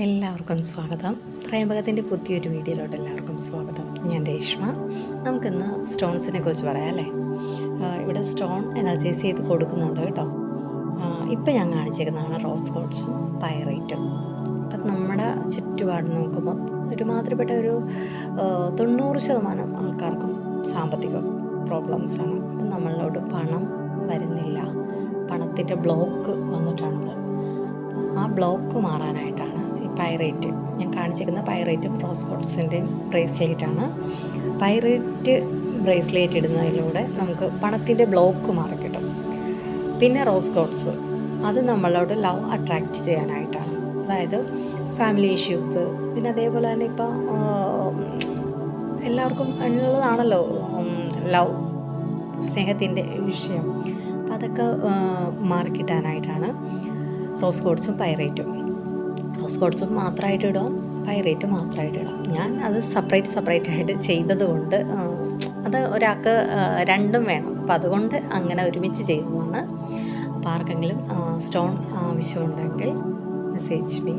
എല്ലാവർക്കും സ്വാഗതം. ത്രയംബകത്തിൻ്റെ പുതിയൊരു വീഡിയോയിലോട്ട് എല്ലാവർക്കും സ്വാഗതം. ഞാൻ രേഷ്മ. നമുക്കിന്ന് സ്റ്റോൺസിനെ കുറിച്ച് പറയാം അല്ലേ. ഇവിടെ സ്റ്റോൺ എനർജൈസ് ചെയ്ത് കൊടുക്കുന്നുണ്ട് കേട്ടോ. ഇപ്പം ഞാൻ കാണിച്ചേക്കുന്നതാണ് റോസ് ക്വാർട്സും പൈറൈറ്റും. അപ്പം നമ്മുടെ ചുറ്റുപാട് നോക്കുമ്പോൾ ഒരുമാതിരിപ്പെട്ട ഒരു 90% ആൾക്കാർക്കും സാമ്പത്തിക പ്രോബ്ലംസാണ്. അപ്പം നമ്മളിലോട്ട് പണം വരുന്നില്ല, പണത്തിൻ്റെ ബ്ലോക്ക് വന്നിട്ടാണത്. ആ ബ്ലോക്ക് മാറാനായിട്ടാണ് ഈ പൈറേറ്റ് ഞാൻ കാണിച്ചിരിക്കുന്ന പൈറേറ്റും റോസ് ക്വാർട്സിൻ്റെയും ബ്രേസ്ലെറ്റാണ്. പൈറേറ്റ് ബ്രേസ്ലെറ്റ് ഇടുന്നതിലൂടെ നമുക്ക് പണത്തിൻ്റെ ബ്ലോക്ക് മാറിക്കിട്ടും. പിന്നെ റോസ് ക്വാർട്സ് അത് നമ്മളോട് ലവ് അട്രാക്റ്റ് ചെയ്യാനായിട്ടാണ്. അതായത് ഫാമിലി ഇഷ്യൂസ്, പിന്നെ അതേപോലെ തന്നെ ഇപ്പോൾ എല്ലാവർക്കും ഉള്ളതാണല്ലോ ലവ്, സ്നേഹത്തിൻ്റെ വിഷയം. അപ്പം അതൊക്കെ മാറിക്കിട്ടാനായിട്ടാണ് റോസ് ക്വാർട്സും പൈറേറ്റും. റോസ് ക്വാർട്സും മാത്രമായിട്ട് ഇടാം, പൈറേറ്റ് മാത്രമായിട്ട് ഇടാം. ഞാൻ അത് സെപ്പറേറ്റ് ആയിട്ട് ചെയ്തത് കൊണ്ട് അത് ഒരാൾക്ക് രണ്ടും വേണം, അപ്പം അതുകൊണ്ട് അങ്ങനെ ഒരുമിച്ച് ചെയ്തതാണ്. അപ്പോൾ ആർക്കെങ്കിലും സ്റ്റോൺ ആവശ്യമുണ്ടെങ്കിൽ മെസ്സേജ് മീ.